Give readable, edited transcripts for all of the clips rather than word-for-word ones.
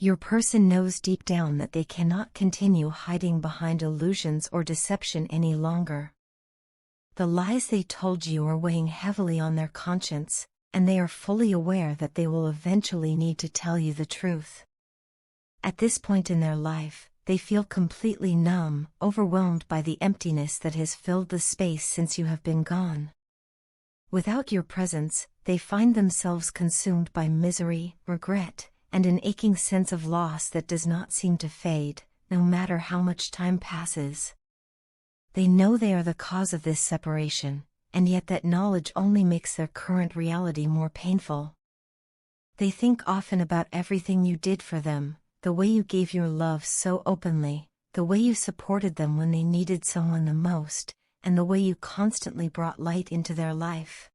Your person knows deep down that they cannot continue hiding behind illusions or deception any longer. The lies they told you are weighing heavily on their conscience, and they are fully aware that they will eventually need to tell you the truth. At this point in their life, they feel completely numb, overwhelmed by the emptiness that has filled the space since you have been gone. Without your presence, they find themselves consumed by misery, regret, and an aching sense of loss that does not seem to fade, no matter how much time passes. They know they are the cause of this separation, and yet that knowledge only makes their current reality more painful. They think often about everything you did for them, the way you gave your love so openly, the way you supported them when they needed someone the most, and the way you constantly brought light into their life.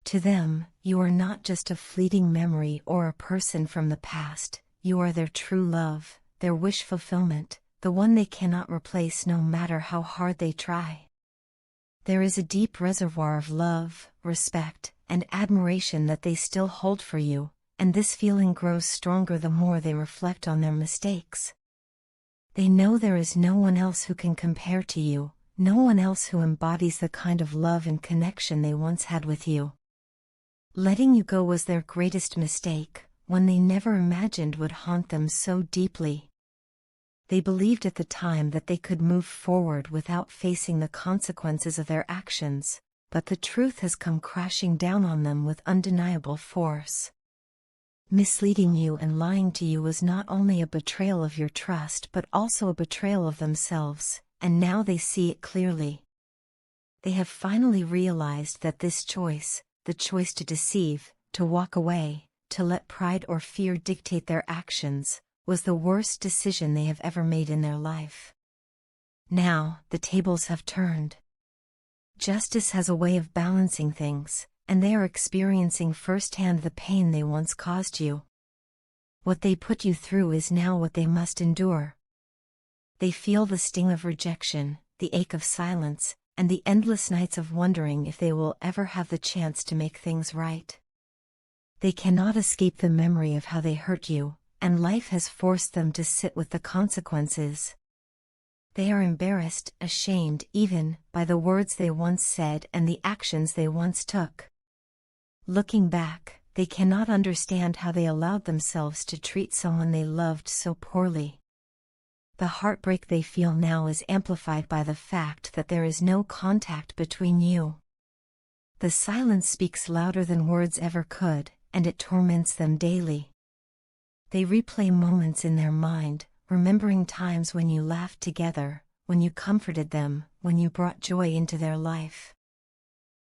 To them, you are not just a fleeting memory or a person from the past, you are their true love, their wish fulfillment, the one they cannot replace no matter how hard they try. There is a deep reservoir of love, respect, and admiration that they still hold for you, and this feeling grows stronger the more they reflect on their mistakes. They know there is no one else who can compare to you, no one else who embodies the kind of love and connection they once had with you. Letting you go was their greatest mistake, one they never imagined would haunt them so deeply. They believed at the time that they could move forward without facing the consequences of their actions, but the truth has come crashing down on them with undeniable force. Misleading you and lying to you was not only a betrayal of your trust but also a betrayal of themselves, and now they see it clearly. They have finally realized that this choice, the choice to deceive, to walk away, to let pride or fear dictate their actions, was the worst decision they have ever made in their life. Now, the tables have turned. Justice has a way of balancing things, and they are experiencing firsthand the pain they once caused you. What they put you through is now what they must endure. They feel the sting of rejection, the ache of silence, and the endless nights of wondering if they will ever have the chance to make things right. They cannot escape the memory of how they hurt you, and life has forced them to sit with the consequences. They are embarrassed, ashamed even, by the words they once said and the actions they once took. Looking back, they cannot understand how they allowed themselves to treat someone they loved so poorly. The heartbreak they feel now is amplified by the fact that there is no contact between you. The silence speaks louder than words ever could, and it torments them daily. They replay moments in their mind, remembering times when you laughed together, when you comforted them, when you brought joy into their life.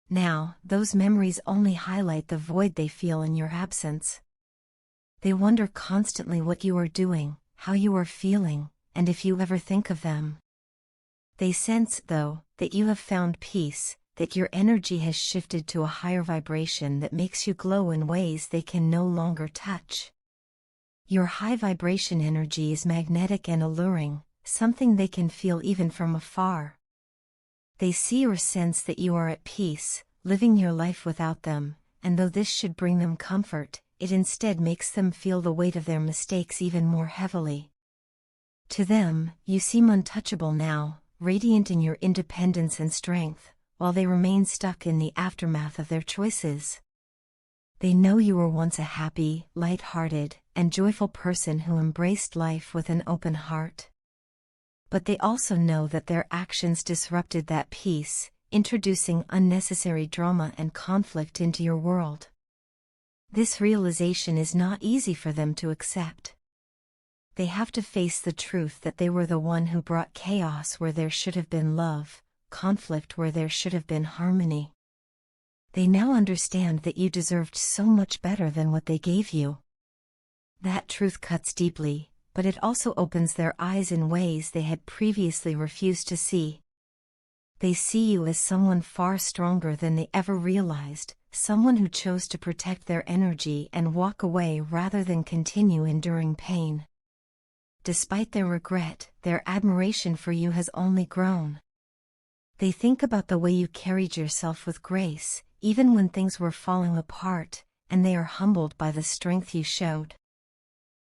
Now, those memories only highlight the void they feel in your absence. They wonder constantly what you are doing, how you are feeling, and if you ever think of them. They sense, though, that you have found peace, that your energy has shifted to a higher vibration that makes you glow in ways they can no longer touch. Your high vibration energy is magnetic and alluring, something they can feel even from afar. They see or sense that you are at peace, living your life without them, and though this should bring them comfort, it instead makes them feel the weight of their mistakes even more heavily. To them, you seem untouchable now, radiant in your independence and strength, while they remain stuck in the aftermath of their choices. They know you were once a happy, light-hearted, and joyful person who embraced life with an open heart. But they also know that their actions disrupted that peace, introducing unnecessary drama and conflict into your world. This realization is not easy for them to accept. They have to face the truth that they were the one who brought chaos where there should have been love, conflict where there should have been harmony. They now understand that you deserved so much better than what they gave you. That truth cuts deeply, but it also opens their eyes in ways they had previously refused to see. They see you as someone far stronger than they ever realized, someone who chose to protect their energy and walk away rather than continue enduring pain. Despite their regret, their admiration for you has only grown. They think about the way you carried yourself with grace, even when things were falling apart, and they are humbled by the strength you showed.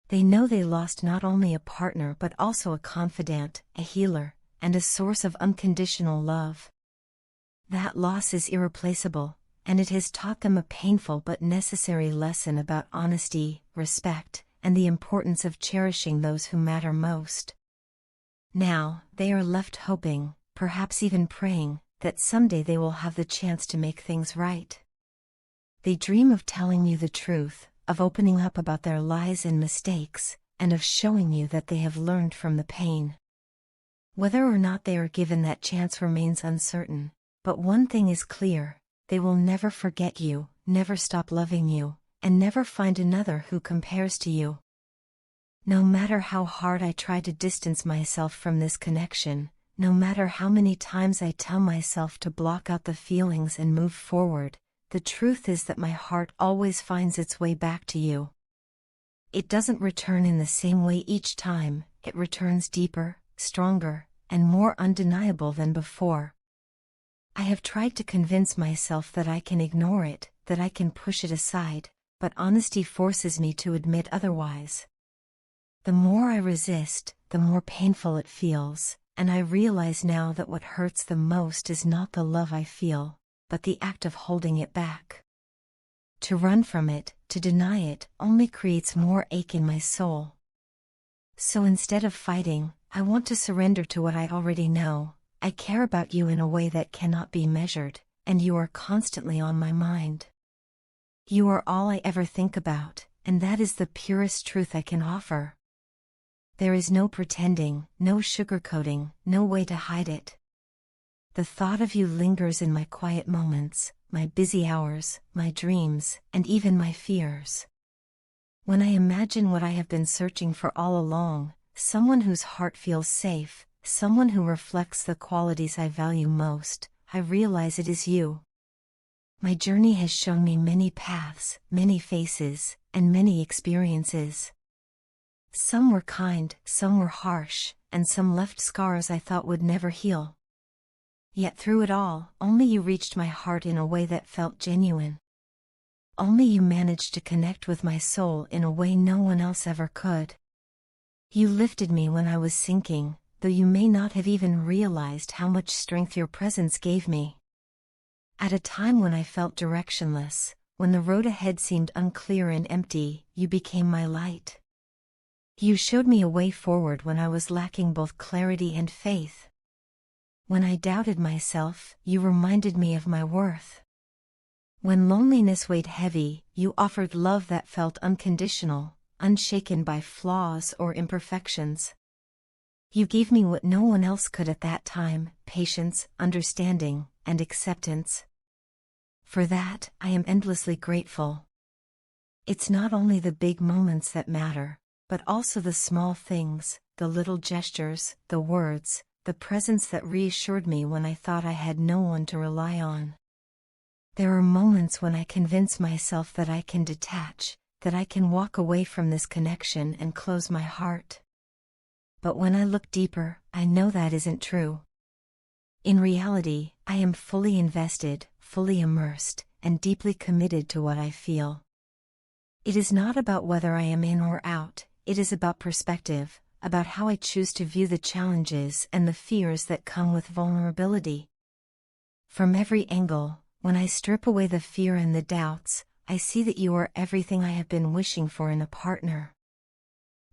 They know they lost not only a partner but also a confidant, a healer, and a source of unconditional love. That loss is irreplaceable, and it has taught them a painful but necessary lesson about honesty, respect, and the importance of cherishing those who matter most. Now, they are left hoping, perhaps even praying, that someday they will have the chance to make things right. They dream of telling you the truth, of opening up about their lies and mistakes, and of showing you that they have learned from the pain. Whether or not they are given that chance remains uncertain, but one thing is clear: they will never forget you, never stop loving you, and never find another who compares to you. No matter how hard I try to distance myself from this connection, no matter how many times I tell myself to block out the feelings and move forward, the truth is that my heart always finds its way back to you. It doesn't return in the same way each time, it returns deeper, stronger, and more undeniable than before. I have tried to convince myself that I can ignore it, that I can push it aside, but honesty forces me to admit otherwise. The more I resist, the more painful it feels, and I realize now that what hurts the most is not the love I feel, but the act of holding it back. To run from it, to deny it, only creates more ache in my soul. So instead of fighting, I want to surrender to what I already know. I care about you in a way that cannot be measured, and you are constantly on my mind. You are all I ever think about, and that is the purest truth I can offer. There is no pretending, no sugarcoating, no way to hide it. The thought of you lingers in my quiet moments, my busy hours, my dreams, and even my fears. When I imagine what I have been searching for all along, someone whose heart feels safe, someone who reflects the qualities I value most, I realize it is you. My journey has shown me many paths, many faces, and many experiences. Some were kind, some were harsh, and some left scars I thought would never heal. Yet through it all, only you reached my heart in a way that felt genuine. Only you managed to connect with my soul in a way no one else ever could. You lifted me when I was sinking, though you may not have even realized how much strength your presence gave me. At a time when I felt directionless, when the road ahead seemed unclear and empty, you became my light. You showed me a way forward when I was lacking both clarity and faith. When I doubted myself, you reminded me of my worth. When loneliness weighed heavy, you offered love that felt unconditional, unshaken by flaws or imperfections. You gave me what no one else could at that time: patience, understanding, and acceptance. For that, I am endlessly grateful. It's not only the big moments that matter, but also the small things, the little gestures, the words, the presence that reassured me when I thought I had no one to rely on. There are moments when I convince myself that I can detach, that I can walk away from this connection and close my heart. But when I look deeper, I know that isn't true. In reality, I am fully invested, fully immersed, and deeply committed to what I feel. It is not about whether I am in or out, it is about perspective, about how I choose to view the challenges and the fears that come with vulnerability. From every angle, when I strip away the fear and the doubts, I see that you are everything I have been wishing for in a partner.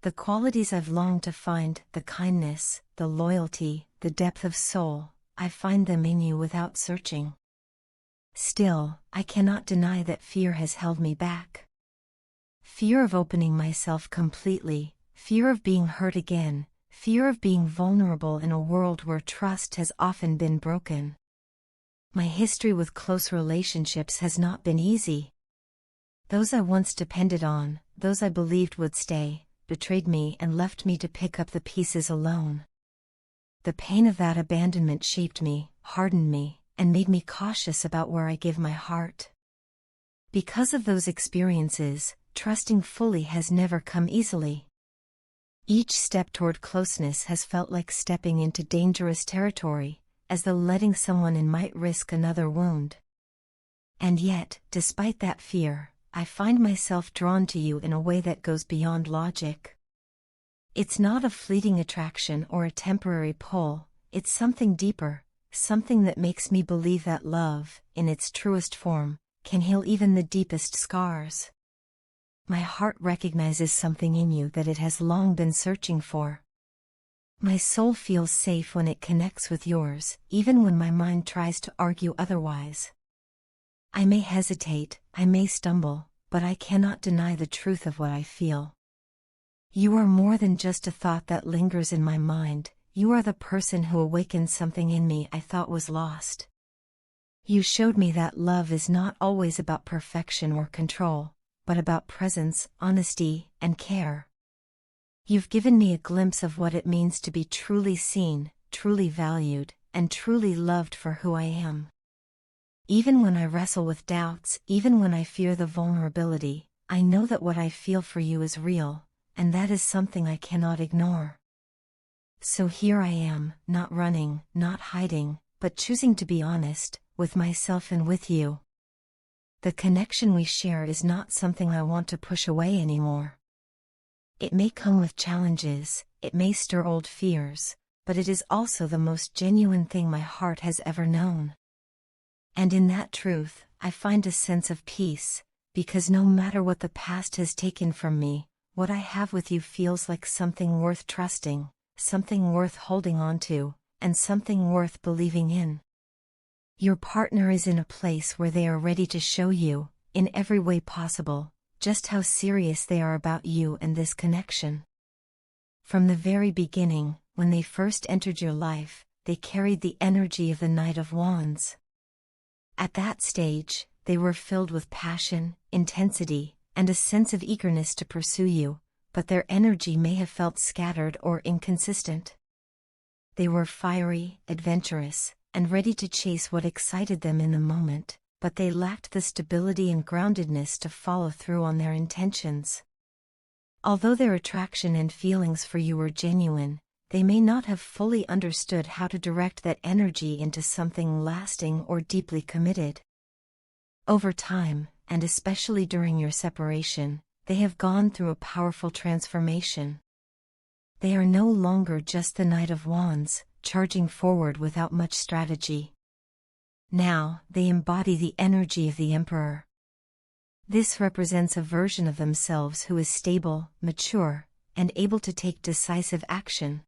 The qualities I've longed to find, the kindness, the loyalty, the depth of soul, I find them in you without searching. Still, I cannot deny that fear has held me back. Fear of opening myself completely, fear of being hurt again, fear of being vulnerable in a world where trust has often been broken. My history with close relationships has not been easy. Those I once depended on, those I believed would stay, betrayed me and left me to pick up the pieces alone. The pain of that abandonment shaped me, hardened me, and made me cautious about where I give my heart. Because of those experiences, trusting fully has never come easily. Each step toward closeness has felt like stepping into dangerous territory, as though letting someone in might risk another wound. And yet, despite that fear, I find myself drawn to you in a way that goes beyond logic. It's not a fleeting attraction or a temporary pull, it's something deeper, something that makes me believe that love, in its truest form, can heal even the deepest scars. My heart recognizes something in you that it has long been searching for. My soul feels safe when it connects with yours, even when my mind tries to argue otherwise. I may hesitate, I may stumble, but I cannot deny the truth of what I feel. You are more than just a thought that lingers in my mind, you are the person who awakened something in me I thought was lost. You showed me that love is not always about perfection or control, but about presence, honesty, and care. You've given me a glimpse of what it means to be truly seen, truly valued, and truly loved for who I am. Even when I wrestle with doubts, even when I fear the vulnerability, I know that what I feel for you is real, and that is something I cannot ignore. So here I am, not running, not hiding, but choosing to be honest, with myself and with you. The connection we share is not something I want to push away anymore. It may come with challenges, it may stir old fears, but it is also the most genuine thing my heart has ever known. And in that truth, I find a sense of peace, because no matter what the past has taken from me, what I have with you feels like something worth trusting, something worth holding on to, and something worth believing in. Your partner is in a place where they are ready to show you, in every way possible, just how serious they are about you and this connection. From the very beginning, when they first entered your life, they carried the energy of the Knight of Wands. At that stage, they were filled with passion, intensity, and a sense of eagerness to pursue you, but their energy may have felt scattered or inconsistent. They were fiery, adventurous, and ready to chase what excited them in the moment, but they lacked the stability and groundedness to follow through on their intentions. Although their attraction and feelings for you were genuine, they may not have fully understood how to direct that energy into something lasting or deeply committed. Over time, and especially during your separation, they have gone through a powerful transformation. They are no longer just the Knight of Wands, charging forward without much strategy. Now, they embody the energy of the Emperor. This represents a version of themselves who is stable, mature, and able to take decisive action.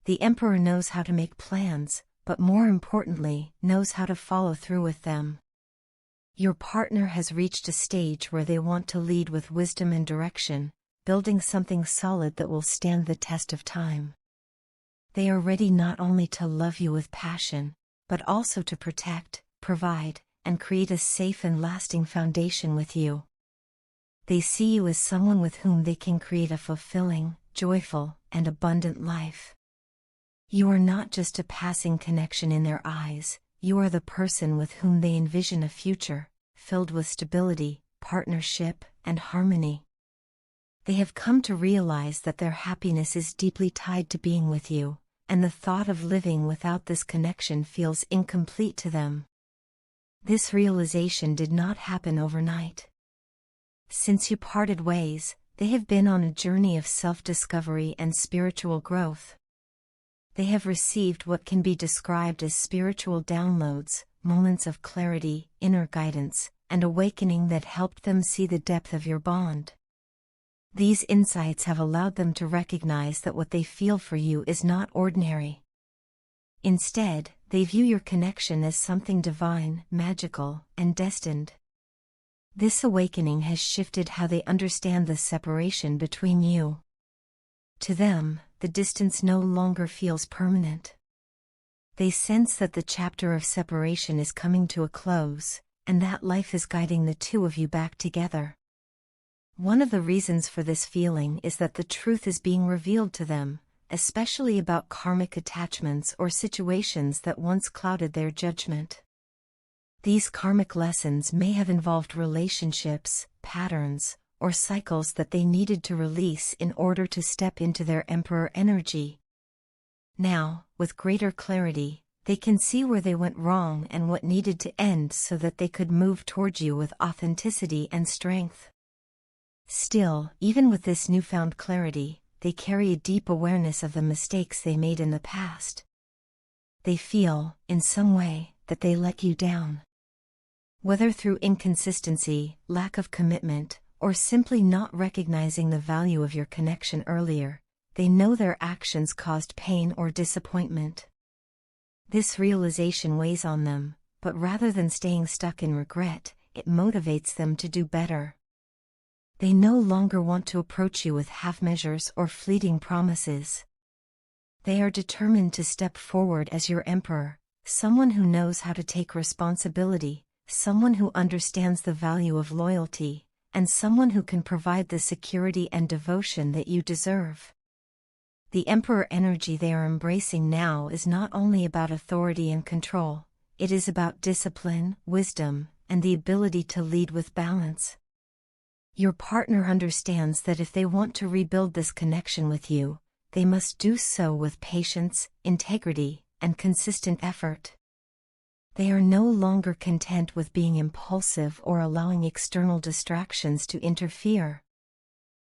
The Emperor knows how to make plans, but more importantly, knows how to follow through with them. Your partner has reached a stage where they want to lead with wisdom and direction, building something solid that will stand the test of time. They are ready not only to love you with passion, but also to protect, provide, and create a safe and lasting foundation with you. They see you as someone with whom they can create a fulfilling, joyful, and abundant life. You are not just a passing connection in their eyes, you are the person with whom they envision a future, filled with stability, partnership, and harmony. They have come to realize that their happiness is deeply tied to being with you, and the thought of living without this connection feels incomplete to them. This realization did not happen overnight. Since you parted ways, they have been on a journey of self-discovery and spiritual growth. They have received what can be described as spiritual downloads, moments of clarity, inner guidance, and awakening that helped them see the depth of your bond. These insights have allowed them to recognize that what they feel for you is not ordinary. Instead, they view your connection as something divine, magical, and destined. This awakening has shifted how they understand the separation between you. To them, the distance no longer feels permanent. They sense that the chapter of separation is coming to a close, and that life is guiding the two of you back together. One of the reasons for this feeling is that the truth is being revealed to them, especially about karmic attachments or situations that once clouded their judgment. These karmic lessons may have involved relationships, patterns, or cycles that they needed to release in order to step into their Emperor energy. Now, with greater clarity, They can see where they went wrong and what needed to end so that they could move towards you with authenticity and strength. Still, even with this newfound clarity, they carry a deep awareness of the mistakes they made in the past. They feel, in some way, that they let you down. Whether through inconsistency, lack of commitment, or simply not recognizing the value of your connection earlier, they know their actions caused pain or disappointment. This realization weighs on them, but rather than staying stuck in regret, it motivates them to do better. They no longer want to approach you with half measures or fleeting promises. They are determined to step forward as your emperor, someone who knows how to take responsibility, someone who understands the value of loyalty, and someone who can provide the security and devotion that you deserve. The emperor energy they are embracing now is not only about authority and control, it is about discipline, wisdom, and the ability to lead with balance. Your partner understands that if they want to rebuild this connection with you, they must do so with patience, integrity, and consistent effort. They are no longer content with being impulsive or allowing external distractions to interfere.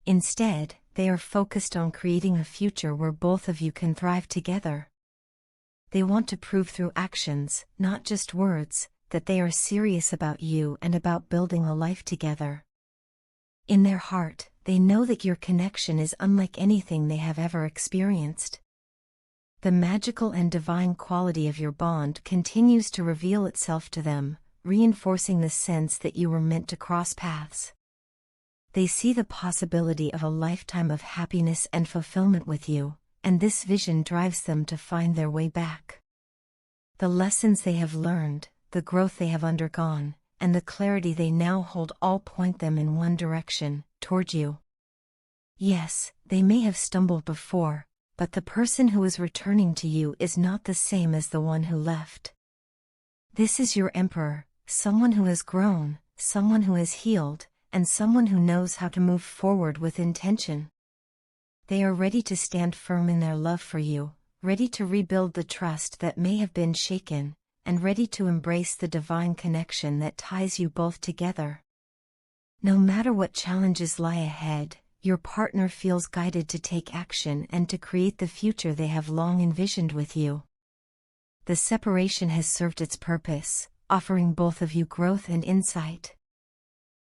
Instead, they are focused on creating a future where both of you can thrive together. They want to prove through actions, not just words, that they are serious about you and about building a life together. In their heart, they know that your connection is unlike anything they have ever experienced. The magical and divine quality of your bond continues to reveal itself to them, reinforcing the sense that you were meant to cross paths. They see the possibility of a lifetime of happiness and fulfillment with you, and this vision drives them to find their way back. The lessons they have learned, the growth they have undergone, and the clarity they now hold all point them in one direction, toward you. Yes, they may have stumbled before, but the person who is returning to you is not the same as the one who left. This is your emperor, someone who has grown, someone who has healed, and someone who knows how to move forward with intention. They are ready to stand firm in their love for you, ready to rebuild the trust that may have been shaken, and ready to embrace the divine connection that ties you both together. No matter what challenges lie ahead, your partner feels guided to take action and to create the future they have long envisioned with you. The separation has served its purpose, offering both of you growth and insight.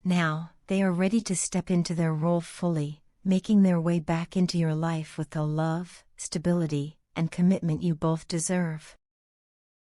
Now, they are ready to step into their role fully, making their way back into your life with the love, stability, and commitment you both deserve.